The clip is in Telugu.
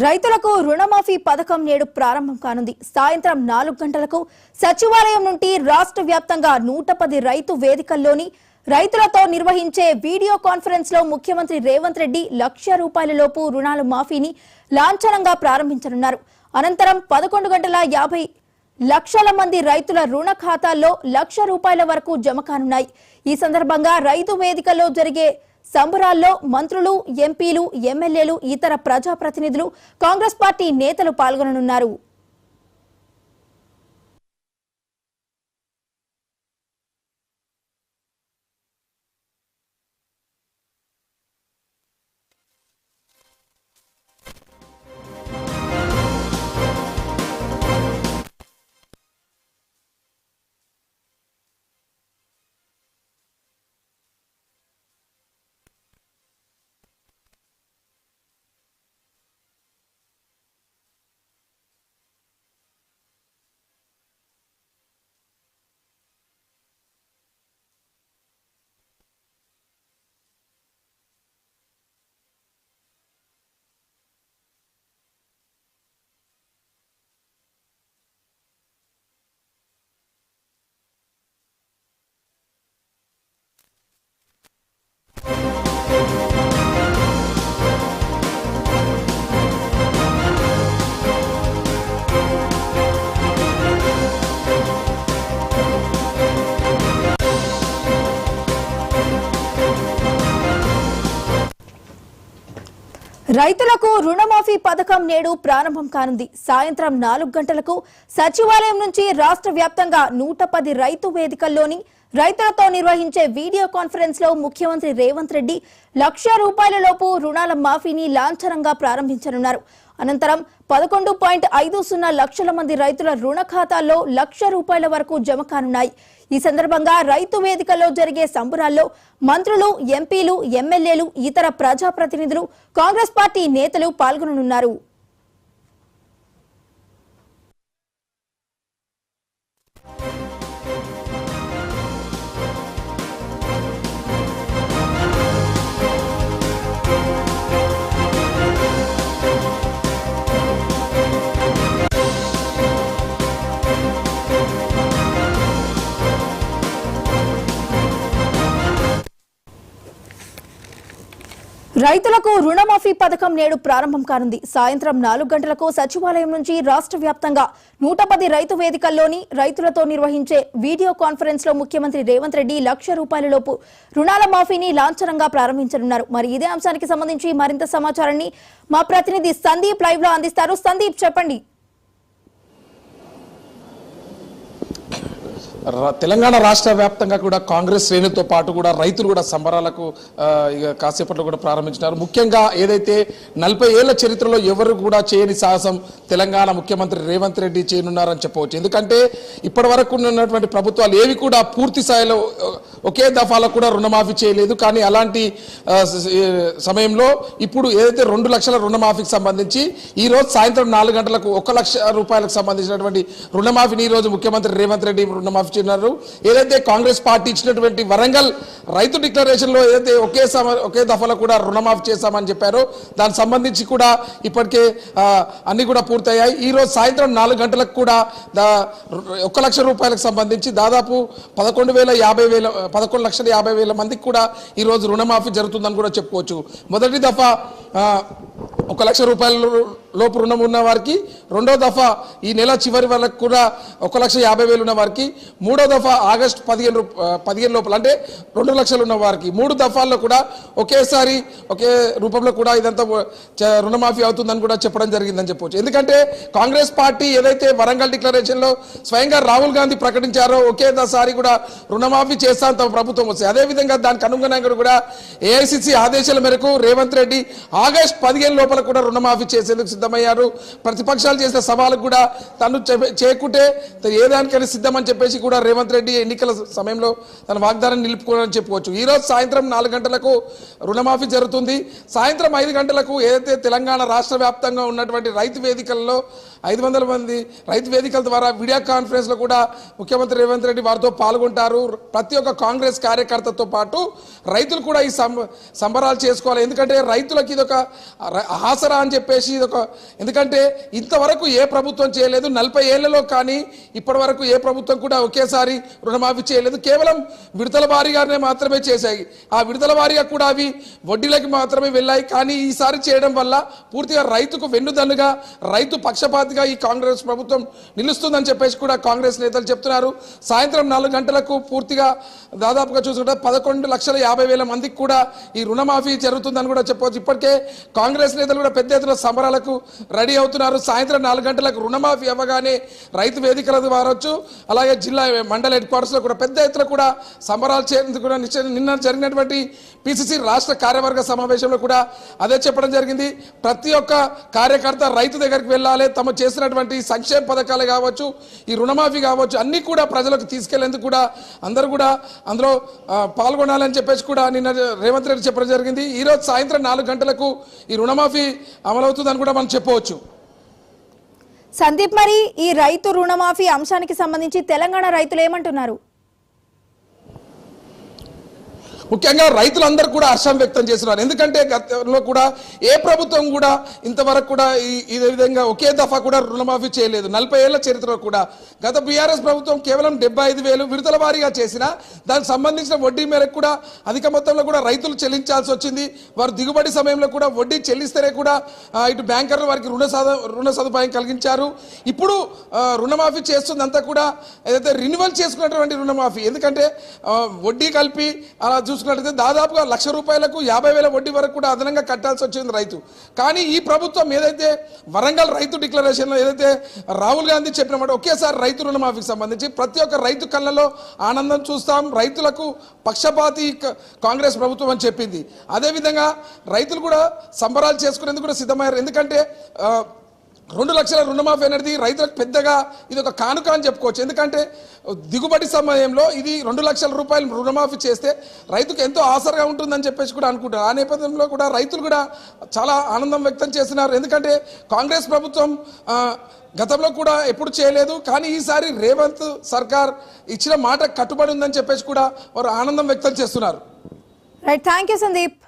రైతులకు రుణమాఫీ పథకం నేడు ప్రారంభం కానుంది. సాయంత్రం 4 గంటలకు సచివాలయం నుండి రాష్ట్ర వ్యాప్తంగా 110 రైతు వేదికల్లోని రైతులతో నిర్వహించే వీడియో కాన్ఫరెన్స్ లో ముఖ్యమంత్రి రేవంత్ రెడ్డి ₹1,00,000 లోపు రుణాల మాఫీని లాంఛనంగా ప్రారంభించనున్నారు. అనంతరం 11,50,00,000 మంది రైతుల రుణ ఖాతాల్లో ₹1,00,000 వరకు జమ కానున్నాయి. ఈ సందర్భంగా రైతు వేదికల్లో జరిగే సంబరాల్లో మంత్రులు, ఎంపీలు, ఎమ్మెల్యేలు, ఇతర ప్రజాప్రతినిధులు, కాంగ్రెస్ పార్టీ నేతలు పాల్గొననున్నారు. రైతులకు రుణమాఫీ పథకం నేడు ప్రారంభం కానుంది. సాయంత్రం 4 గంటలకు సచివాలయం నుంచి రాష్ట్ర వ్యాప్తంగా 110 రైతు వేదికల్లోని రైతులతో నిర్వహించే వీడియో కాన్ఫరెన్స్ లో ముఖ్యమంత్రి రేవంత్ రెడ్డి ₹1,00,000 లోపు రుణాల మాఫీని లాంఛనంగా ప్రారంభించనున్నారు. అనంతరం 11.50 లక్షల మంది రైతుల రుణ ఖాతాల్లో ₹1,00,000 వరకు జమ కానున్నాయి. ఈ సందర్భంగా రైతు వేదికల్లో జరిగే సంబరాల్లో మంత్రులు, ఎంపీలు, ఎమ్మెల్యేలు, ఇతర ప్రజాప్రతినిధులు, కాంగ్రెస్ పార్టీ నేతలు పాల్గొననున్నారు. రైతులకు రుణమాఫీ పథకం నేడు ప్రారంభం కానుంది. సాయంత్రం 4 గంటలకు సచివాలయం నుంచి రాష్ట్ర వ్యాప్తంగా 110 రైతు వేదికల్లోని రైతులతో నిర్వహించే వీడియో కాన్ఫరెన్స్ లో ముఖ్యమంత్రి రేవంత్ రెడ్డి ₹1,00,000 లోపు రుణాల మాఫీని లాంఛనంగా ప్రారంభించనున్నారు. మరి ఇదే అంశానికి సంబంధించి మరింత సమాచారాన్ని మా ప్రతినిధి సందీప్ లైవ్ లో అందిస్తారు. సందీప్, చెప్పండి. తెలంగాణ రాష్ట్ర వ్యాప్తంగా కూడా కాంగ్రెస్ శ్రేణులతో పాటు కూడా రైతులు కూడా సంబరాలకు కాసేపట్లో కూడా ప్రారంభించినారు. ముఖ్యంగా ఏదైతే 40 ఏళ్ల చరిత్రలో ఎవరు కూడా చేయని సాహసం తెలంగాణ ముఖ్యమంత్రి రేవంత్ రెడ్డి చేయనున్నారని చెప్పవచ్చు. ఎందుకంటే ఇప్పటి వరకు ఉన్నటువంటి ప్రభుత్వాలు ఏవి కూడా పూర్తి స్థాయిలో ఒకే దఫాలో కూడా రుణమాఫీ చేయలేదు. కానీ అలాంటి సమయంలో ఇప్పుడు ఏదైతే 2 లక్షల రుణమాఫీకి సంబంధించి ఈ రోజు సాయంత్రం 4 గంటలకు ₹1,00,000 సంబంధించినటువంటి రుణమాఫీని ఈ రోజు ముఖ్యమంత్రి రేవంత్ రెడ్డి రుణమాఫీ చేస్తున్నారు. ఏదైతే కాంగ్రెస్ పార్టీ ఇచ్చినటువంటి వరంగల్ రైతు డిక్లరేషన్ లో ఏదైతే ఒకే దఫాలో కూడా రుణమాఫీ చేశామని చెప్పారో దానికి సంబంధించి కూడా ఇప్పటికే అన్ని కూడా పూర్తయ్యాయి. ఈ రోజు సాయంత్రం 4 గంటలకు కూడా ₹1,00,000 సంబంధించి దాదాపు 11,50,000 మందికి కూడా ఈ రోజు రుణమాఫీ జరుగుతుందని కూడా చెప్పుకోవచ్చు. మొదటి దఫా ₹1,00,000 లోపు రుణం ఉన్న వారికి, రెండో దఫా ఈ నెల చివరి వరకు కూడా ₹1,50,000 ఉన్న వారికి, మూడో దఫా ఆగస్టు 15 లోపల అంటే 2 లక్షలు ఉన్న వారికి 3 దఫాల్లో కూడా ఒకేసారి ఒకే రూపంలో కూడా ఇదంతా రుణమాఫీ అవుతుందని కూడా చెప్పడం జరిగిందని చెప్పవచ్చు. ఎందుకంటే కాంగ్రెస్ పార్టీ ఏదైతే వరంగల్ డిక్లరేషన్ లో స్వయంగా రాహుల్ గాంధీ ప్రకటించారో ఒకేసారి కూడా రుణమాఫీ చేస్తాను తమ ప్రభుత్వం వస్తే, అదేవిధంగా దానికి అనుగుణంగా కూడా ఏఐసిసి ఆదేశాల మేరకు రేవంత్ రెడ్డి ఆగస్టు 15 లోపల కూడా రుణమాఫీ చేసేందుకు సిద్ధమయ్యారు. ప్రతిపక్షాలు చేసిన సవాలకు కూడా తను చేయకుంటే ఏదానికైనా సిద్ధమని చెప్పేసి కూడా రేవంత్ రెడ్డి ఎన్నికల సమయంలో తన వాగ్దానాన్ని నిలుపుకోవాలని చెప్పుకోవచ్చు. ఈ రోజు సాయంత్రం 4 గంటలకు రుణమాఫీ జరుగుతుంది. సాయంత్రం 5 గంటలకు ఏదైతే తెలంగాణ రాష్ట్ర వ్యాప్తంగా ఉన్నటువంటి రైతు వేదికల్లో 500 మంది రైతు వేదికల ద్వారా వీడియో కాన్ఫరెన్స్ లో కూడా ముఖ్యమంత్రి రేవంత్ రెడ్డి వారితో పాల్గొంటారు. ప్రతి ఒక్క కాంగ్రెస్ కార్యకర్తతో పాటు రైతులు కూడా ఈ సంబరాలు చేసుకోవాలి. ఎందుకంటే రైతులకు ఇదొక ఆసరా అని చెప్పేసి ఇదొక ఎందుకంటే ఇంతవరకు ఏ ప్రభుత్వం చేయలేదు, 40 ఏళ్లలో కానీ ఇప్పటి వరకు ఏ ప్రభుత్వం కూడా ఒకేసారి రుణమాఫీ చేయలేదు. కేవలం విడతల వారీగానే మాత్రమే చేశాయి. ఆ విడతల వారీగా కూడా అవి వడ్డీలకి మాత్రమే వెళ్ళాయి. కానీ ఈసారి చేయడం వల్ల పూర్తిగా రైతుకు వెన్నుదన్నుగా, రైతు పక్షపాతిగా ఈ కాంగ్రెస్ ప్రభుత్వం నిలుస్తుందని చెప్పేసి కూడా కాంగ్రెస్ నేతలు చెప్తున్నారు. సాయంత్రం 4 గంటలకు పూర్తిగా దాదాపుగా చూసుకుంటే 11,50,000 మందికి కూడా ఈ రుణమాఫీ జరుగుతుందని కూడా చెప్పవచ్చు. ఇప్పటికే కాంగ్రెస్ నేతలు కూడా పెద్ద ఎత్తున సమరాలకు రెడీ అవుతున్నారు. సాయంత్రం 4 గంటలకు రుణమాఫీ అవ్వగానే రైతు వేదికల ద్వారా అలాగే జిల్లా మండల హెడ్ క్వార్టర్స్ లో కూడా పెద్ద ఎత్తున కూడా సమరాలు చేసేందుకు కూడా నిన్న జరిగినటువంటి పిసిసి రాష్ట్ర కార్యవర్గ సమావేశంలో కూడా అదే చెప్పడం జరిగింది. ప్రతి ఒక్క కార్యకర్త రైతు దగ్గరికి వెళ్ళాలి, తమ చేసినటువంటి సంక్షేమ పథకాలు కావచ్చు, ఈ రుణమాఫీ కావచ్చు, అన్ని కూడా ప్రజలకు తీసుకెళ్లేందుకు కూడా అందరూ కూడా అందులో పాల్గొనాలని చెప్పేసి కూడా నిన్న రేవంత్ రెడ్డి చెప్పడం జరిగింది. ఈ రోజు సాయంత్రం 4 గంటలకు ఈ రుణమాఫీ అమలవుతుందని కూడా మనం చెప్పవచ్చు. సందీప్, మరి ఈ రైతు రుణమాఫీ అంశానికి సంబంధించి తెలంగాణ రైతులు ఏమంటున్నారు? ముఖ్యంగా రైతులందరూ కూడా హర్షం వ్యక్తం చేస్తున్నారు. ఎందుకంటే గతంలో కూడా ఏ ప్రభుత్వం కూడా ఇంతవరకు కూడా ఈ విధంగా ఒకే దఫా కూడా రుణమాఫీ చేయలేదు. 40 ఏళ్ల చరిత్రలో కూడా గత బీఆర్ఎస్ ప్రభుత్వం కేవలం 75,000 విడతల వారీగా చేసినా దానికి సంబంధించిన వడ్డీ మేరకు కూడా అధిక మొత్తంలో కూడా రైతులు చెల్లించాల్సి వచ్చింది. వారు దిగుబడి సమయంలో కూడా వడ్డీ చెల్లిస్తేనే కూడా ఇటు బ్యాంకర్లు వారికి రుణ సదుపాయం కలిగించారు. ఇప్పుడు రుణమాఫీ చేస్తుందంతా కూడా ఏదైతే రిన్యువల్ చేసుకున్నటువంటి రుణమాఫీ. ఎందుకంటే వడ్డీ కలిపి అలా చూసుకున్నట్లయితే దాదాపుగా ₹1,00,000కు 50,000 వడ్డీ వరకు కూడా అదనంగా కట్టాల్సి వచ్చింది రైతు. కానీ ఈ ప్రభుత్వం ఏదైతే వరంగల్ రైతు డిక్లరేషన్లో ఏదైతే రాహుల్ గాంధీ చెప్పినమాట ఒకేసారి రైతు రుణమాఫీకి సంబంధించి ప్రతి ఒక్క రైతు కళ్ళలో ఆనందం చూస్తాం, రైతులకు పక్షపాతి కాంగ్రెస్ ప్రభుత్వం అని చెప్పింది. అదేవిధంగా రైతులు కూడా సంబరాలు చేసుకునేందుకు కూడా సిద్ధమయ్యారు. ఎందుకంటే 2 లక్షల రుణమాఫీ అనేది రైతులకు పెద్దగా ఇది ఒక కానుక అని చెప్పుకోవచ్చు. ఎందుకంటే దిగుబడి సమయంలో ఇది 2 లక్షల రూపాయలు రుణమాఫీ చేస్తే రైతుకు ఎంతో ఆసరగా ఉంటుందని చెప్పేసి కూడా అనుకుంటారు. ఆ నేపథ్యంలో కూడా రైతులు కూడా చాలా ఆనందం వ్యక్తం చేస్తున్నారు. ఎందుకంటే కాంగ్రెస్ ప్రభుత్వం గతంలో కూడా ఎప్పుడు చేయలేదు, కానీ ఈసారి రేవంత్ సర్కార్ ఇచ్చిన మాట కట్టుబడి ఉందని చెప్పేసి కూడా వారు ఆనందం వ్యక్తం చేస్తున్నారు. Right, thank you Sandeep.